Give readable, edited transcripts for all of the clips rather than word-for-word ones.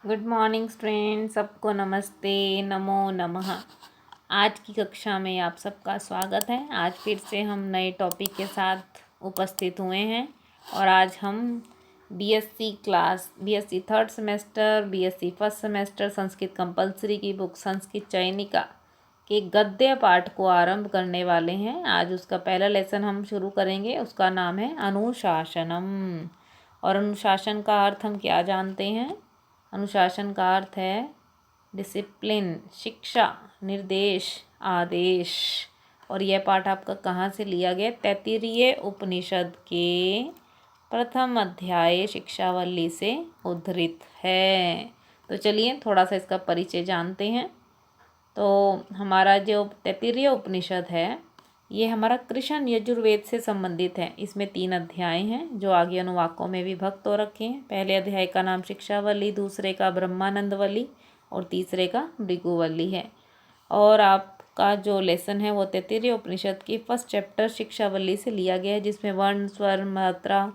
Good morning student, सबको नमस्ते, नमो नमः। आज की कक्षा में आप सबका स्वागत है। आज फिर से हम नए टॉपिक के साथ उपस्थित हुए हैं और आज हम BSc third semester, BSc first semester Sanskrit compulsory की बुक संस्कृत चयनिका के गद्य पाठ को आरंभ करने वाले हैं। आज उसका पहला लेसन हम शुरू करेंगे। उसका नाम है अनुशासनम। और अनुशासन का अर्थ हम क्या जानते हैं? अनुशासन का अर्थ है डिसिप्लिन, शिक्षा, निर्देश, आदेश। और यह पाठ आपका कहाँ से लिया गया? तैत्तिरीय उपनिषद के प्रथम अध्याय शिक्षावल्ली से उद्धृत है। तो चलिए थोड़ा सा इसका परिचय जानते हैं। तो हमारा जो तैत्तिरीय उपनिषद है ये हमारा कृष्ण यजुर्वेद से संबंधित है। इसमें 3 अध्याय हैं जो आगे अनुवाकों में विभक्त हो रखे हैं। पहले अध्याय का नाम शिक्षावल्ली, दूसरे का ब्रह्मानंदवल्ली और तीसरे का भृगुवल्ली है। और आपका जो लेसन है वो तैत्तिरीय उपनिषद की फर्स्ट चैप्टर शिक्षावल्ली से लिया गया है, जिसमें वर्ण, स्वर, मात्रा,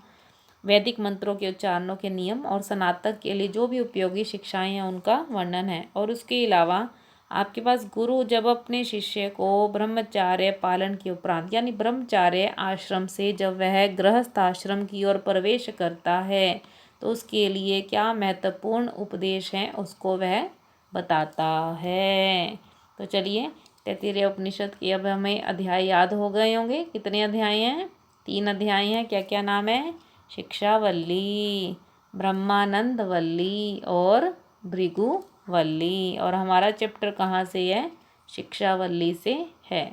वैदिक मंत्रों के उच्चारणों के नियम और स्नातक के लिए जो भी उपयोगी शिक्षाएं हैं उनका वर्णन है। और उसके अलावा आपके पास गुरु जब अपने शिष्य को ब्रह्मचार्य पालन के उपरांत यानी ब्रह्मचार्य आश्रम से जब वह गृहस्थ आश्रम की ओर प्रवेश करता है तो उसके लिए क्या महत्वपूर्ण उपदेश हैं उसको वह बताता है। तो चलिए तैत्तिरीय उपनिषद के अब हमें अध्याय याद हो गए होंगे। कितने अध्याय हैं? 3 अध्याय हैं। क्या क्या नाम है? शिक्षावल्ली, ब्रह्मानंदवल्ली और भृगुवल्ली। और हमारा चैप्टर कहाँ से है? शिक्षावल्ली से है।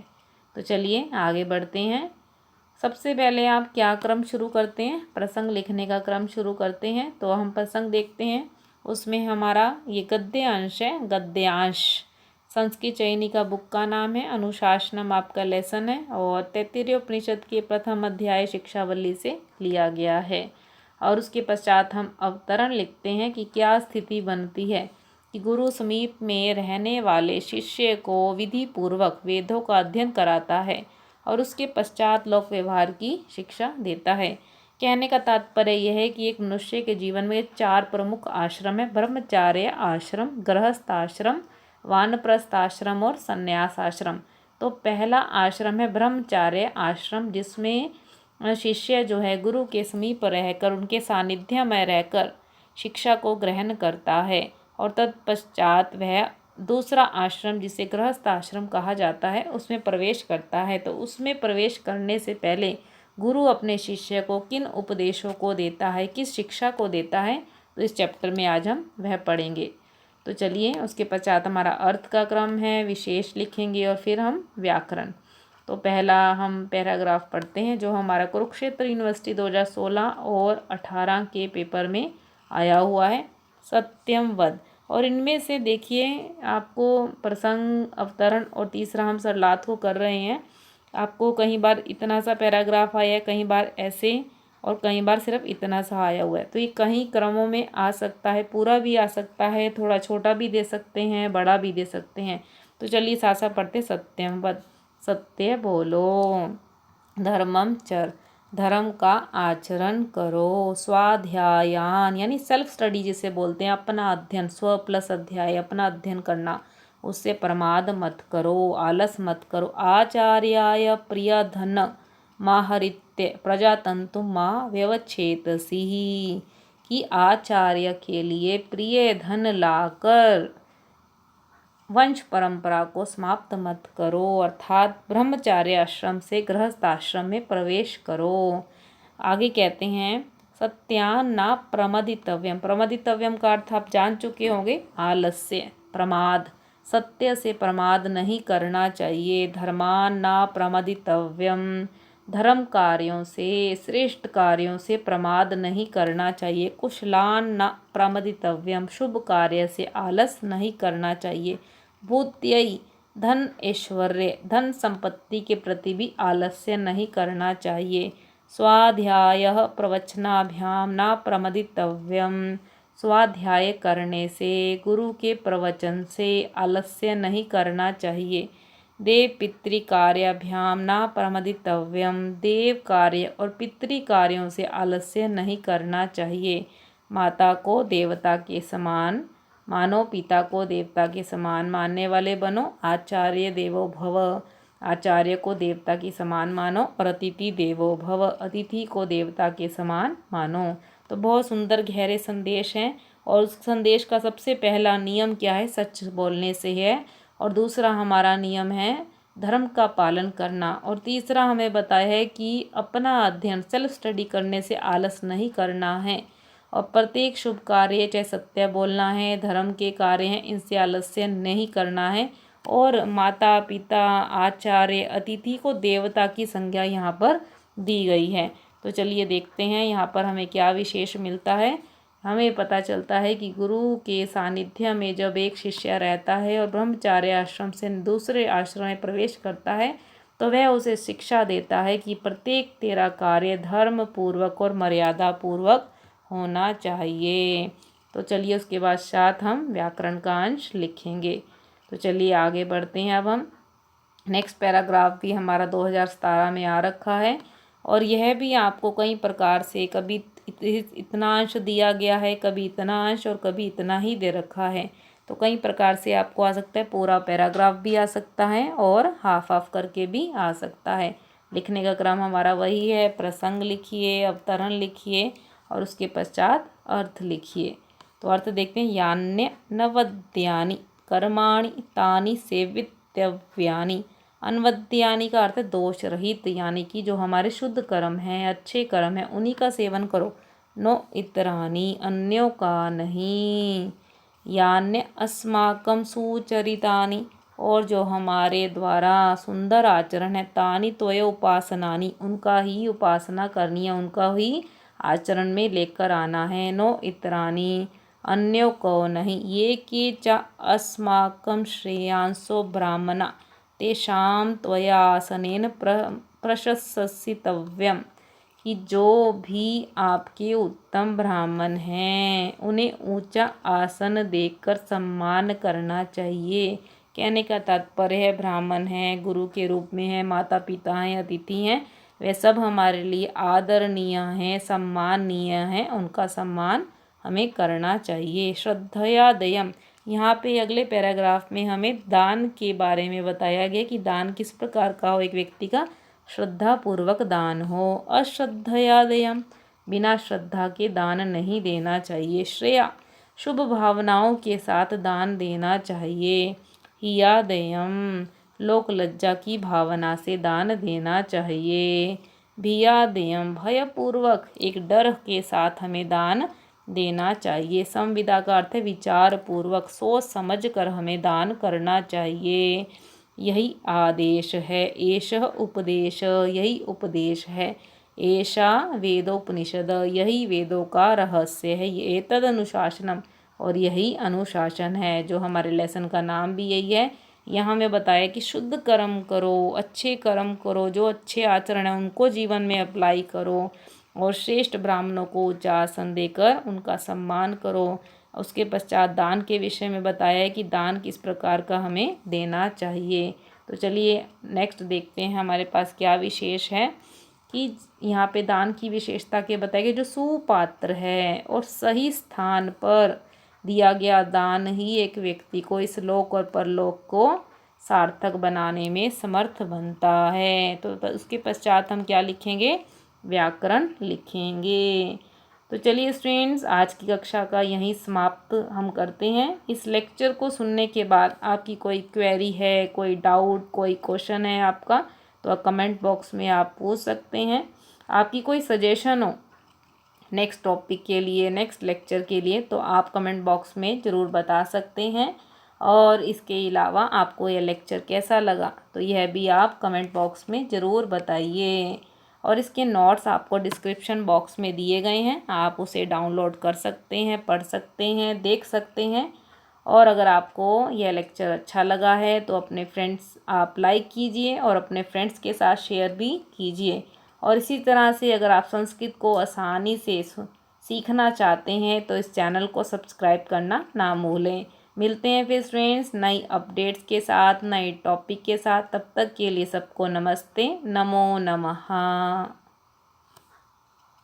तो चलिए आगे बढ़ते हैं। सबसे पहले आप क्या क्रम शुरू करते हैं? प्रसंग लिखने का क्रम शुरू करते हैं। तो हम प्रसंग देखते हैं। उसमें हमारा ये गद्यांश है, गद्यांश। संस्कृत चयनिका बुक का नाम है, अनुशासनम आपका लेसन है और तैत्तिरीय उपनिषद के प्रथम अध्याय शिक्षावल्ली से लिया गया है। और उसके पश्चात हम अवतरण लिखते हैं कि क्या स्थिति बनती है कि गुरु समीप में रहने वाले शिष्य को विधि पूर्वक वेदों का अध्ययन कराता है और उसके पश्चात लोक व्यवहार की शिक्षा देता है। कहने का तात्पर्य यह है कि एक मनुष्य के जीवन में 4 प्रमुख आश्रम है: ब्रह्मचार्य आश्रम, गृहस्थ आश्रम, वानप्रस्थ आश्रम और संन्यास आश्रम। तो पहला आश्रम है ब्रह्मचार्य आश्रम, जिसमें शिष्य जो है गुरु के समीप रहकर उनके सानिध्य में रहकर शिक्षा को ग्रहण करता है। और तत्पश्चात वह दूसरा आश्रम जिसे गृहस्थ आश्रम कहा जाता है उसमें प्रवेश करता है। तो उसमें प्रवेश करने से पहले गुरु अपने शिष्य को किन उपदेशों को देता है, किस शिक्षा को देता है, तो इस चैप्टर में आज हम वह पढ़ेंगे। तो चलिए उसके पश्चात हमारा अर्थ का क्रम है, विशेष लिखेंगे और फिर हम व्याकरण। तो पहला हम पैराग्राफ पढ़ते हैं जो हमारा कुरुक्षेत्र यूनिवर्सिटी 2016 और 18 के पेपर में आया हुआ है, सत्यम वद। और इनमें से देखिए आपको प्रसंग, अवतरण और तीसरा हम सरलाथ को कर रहे हैं। आपको कई बार इतना सा पैराग्राफ आया है, कई बार ऐसे और कई बार सिर्फ इतना सा आया हुआ है। तो ये कहीं क्रमों में आ सकता है, पूरा भी आ सकता है, थोड़ा छोटा भी दे सकते हैं, बड़ा भी दे सकते हैं। तो चलिए साथ साथ पढ़ते। सत्यम वद, सत्य बोलो। धर्मम चर, धर्म का आचरण करो। स्वाध्यायान यानी सेल्फ स्टडी जिसे बोलते हैं, अपना अध्ययन, स्व प्लस अध्याय, अपना अध्ययन करना, उससे प्रमाद मत करो, आलस मत करो। आचार्याय प्रिय धन माहरित्य प्रजातंतु माँ व्यवच्छेदसी, कि आचार्य के लिए प्रिय धन लाकर वंश परंपरा को समाप्त मत करो, अर्थात ब्रह्मचार्य आश्रम से गृहस्थ आश्रम में प्रवेश करो। आगे कहते हैं सत्यान ना प्रमदितव्यम। प्रमदितव्यम का अर्थ आप जान चुके होंगे, आलस्य, प्रमाद। सत्य से प्रमाद नहीं करना चाहिए। धर्मान ना प्रमदितव्यम, धर्म कार्यों से, श्रेष्ठ कार्यों से प्रमाद नहीं करना चाहिए। कुशलान न प्रमदितव्यम, शुभ कार्य से आलस नहीं करना चाहिए। भूत्ययी, धन ऐश्वर्य, धन संपत्ति के प्रति भी आलस्य नहीं करना चाहिए। स्वाध्याय प्रवचनाभ्याम न प्रमदितव्यम, स्वाध्याय करने से, गुरु के प्रवचन से आलस्य नहीं करना चाहिए। देव पितृकार्याभ्याम न प्रमदितव्यम, देव कार्य और पितृ कार्यों से आलस्य नहीं करना चाहिए। माता को देवता के समान मानो पिता को देवता के समान मानने वाले बनो। आचार्य देवो भव, आचार्य को देवता की समान मानो। और अतिथि देवो भव, अतिथि को देवता के समान मानो। तो बहुत सुंदर गहरे संदेश हैं। और उस संदेश का सबसे पहला नियम क्या है? सच बोलने से है। और दूसरा हमारा नियम है धर्म का पालन करना। और तीसरा हमें बताया है कि अपना अध्ययन सेल्फ स्टडी करने से आलस नहीं करना है। और प्रत्येक शुभ कार्य चाहे सत्य बोलना है, धर्म के कार्य हैं, इनसे आलस्य नहीं करना है। और माता पिता आचार्य अतिथि को देवता की संज्ञा यहाँ पर दी गई है। तो चलिए देखते हैं यहाँ पर हमें क्या विशेष मिलता है। हमें पता चलता है कि गुरु के सानिध्य में जब एक शिष्य रहता है और ब्रह्मचार्य आश्रम से दूसरे आश्रम में प्रवेश करता है तो वह उसे शिक्षा देता है कि प्रत्येक तेरा कार्य धर्म पूर्वक और मर्यादा पूर्वक होना चाहिए। तो चलिए उसके बाद साथ हम व्याकरण का अंश लिखेंगे। तो चलिए आगे बढ़ते हैं। अब हम नेक्स्ट पैराग्राफ भी हमारा 2017 में आ रखा है। और यह भी आपको कई प्रकार से कभी इतना अंश दिया गया है, कभी इतना अंश और कभी इतना ही दे रखा है। तो कई प्रकार से आपको आ सकता है। पूरा पैराग्राफ भी आ सकता है और हाफ हाफ करके भी आ सकता है। लिखने का क्रम हमारा वही है। प्रसंग लिखिए, अवतरण लिखिए और उसके पश्चात अर्थ लिखिए। तो अर्थ देखते हैं। यान्य नवद्यानि कर्माणि तानि सेवितव्यानि। अनवद्यानि का अर्थ है दोष रहित, यानी कि जो हमारे शुद्ध कर्म हैं, अच्छे कर्म हैं, उन्हीं का सेवन करो। नो इतरानी, अन्यों का नहीं। यान्य अस्माकं सुचरितानि, और जो हमारे द्वारा सुंदर आचरण है। तानि त्वय उपासनानि, उनका ही उपासना करनी है, उनका ही आचरण में लेकर आना है। नो इतरानी, अन्यों को नहीं। ये कि च अस्माकं श्रेयांसो ब्राह्मणा तेषां त्वयासनेन प्रशंसितव्यम्, कि जो भी आपके उत्तम ब्राह्मण हैं उन्हें ऊंचा आसन देकर सम्मान करना चाहिए। कहने का तात्पर्य है ब्राह्मण हैं, गुरु के रूप में हैं, माता पिता हैं, अतिथि हैं, वे सब हमारे लिए आदरणीय हैं, सम्माननीय हैं, उनका सम्मान हमें करना चाहिए। श्रद्धया दयम, यहाँ पे अगले पैराग्राफ में हमें दान के बारे में बताया गया कि दान किस प्रकार का हो। एक व्यक्ति का श्रद्धा पूर्वक दान हो। अश्रद्धया दयम, बिना श्रद्धा के दान नहीं देना चाहिए। श्रेया, शुभ भावनाओं के साथ दान देना चाहिए। हिया दयम, लोक लज्जा की भावना से दान देना चाहिए। भिया दयम, भयपूर्वक एक डर के साथ हमें दान देना चाहिए। संविदा का अर्थ है विचार पूर्वक, सोच समझ कर हमें दान करना चाहिए। यही आदेश है। एषः उपदेश, यही उपदेश है। एषा वेदोपनिषद, यही वेदों का रहस्य है। ये एतद अनुशासनम, और यही अनुशासन है। जो हमारे लेसन का नाम भी यही है। यहाँ में बताया कि शुद्ध कर्म करो, अच्छे कर्म करो, जो अच्छे आचरण है उनको जीवन में अप्लाई करो। और श्रेष्ठ ब्राह्मणों को ऊंचा आसन देकर उनका सम्मान करो। उसके पश्चात दान के विषय में बताया है कि दान किस प्रकार का हमें देना चाहिए। तो चलिए नेक्स्ट देखते हैं हमारे पास क्या विशेष है। कि यहाँ पे दान की विशेषता के बताया कि जो सुपात्र है और सही स्थान पर दिया गया दान ही एक व्यक्ति को इस लोक और परलोक को सार्थक बनाने में समर्थ बनता है। तो उसके पश्चात हम क्या लिखेंगे? व्याकरण लिखेंगे। तो चलिए स्टूडेंट्स, आज की कक्षा का यहीं समाप्त हम करते हैं। इस लेक्चर को सुनने के बाद आपकी कोई क्वेरी है, कोई डाउट, कोई क्वेश्चन है आपका, तो कमेंट बॉक्स में आप पूछ सकते हैं। आपकी कोई सजेशन हो नेक्स्ट टॉपिक के लिए, नेक्स्ट लेक्चर के लिए, तो आप कमेंट बॉक्स में ज़रूर बता सकते हैं। और इसके अलावा आपको यह लेक्चर कैसा लगा तो यह भी आप कमेंट बॉक्स में ज़रूर बताइए। और इसके नोट्स आपको डिस्क्रिप्शन बॉक्स में दिए गए हैं, आप उसे डाउनलोड कर सकते हैं, पढ़ सकते हैं, देख सकते हैं। और अगर आपको यह लेक्चर अच्छा लगा है तो अपने फ्रेंड्स आप लाइक कीजिए और अपने फ्रेंड्स के साथ शेयर भी कीजिए। और इसी तरह से अगर आप संस्कृत को आसानी से सीखना चाहते हैं तो इस चैनल को सब्सक्राइब करना ना भूलें। मिलते हैं फिर फ्रेंड्स नई अपडेट्स के साथ, नए टॉपिक के साथ। तब तक के लिए सबको नमस्ते, नमो नमः।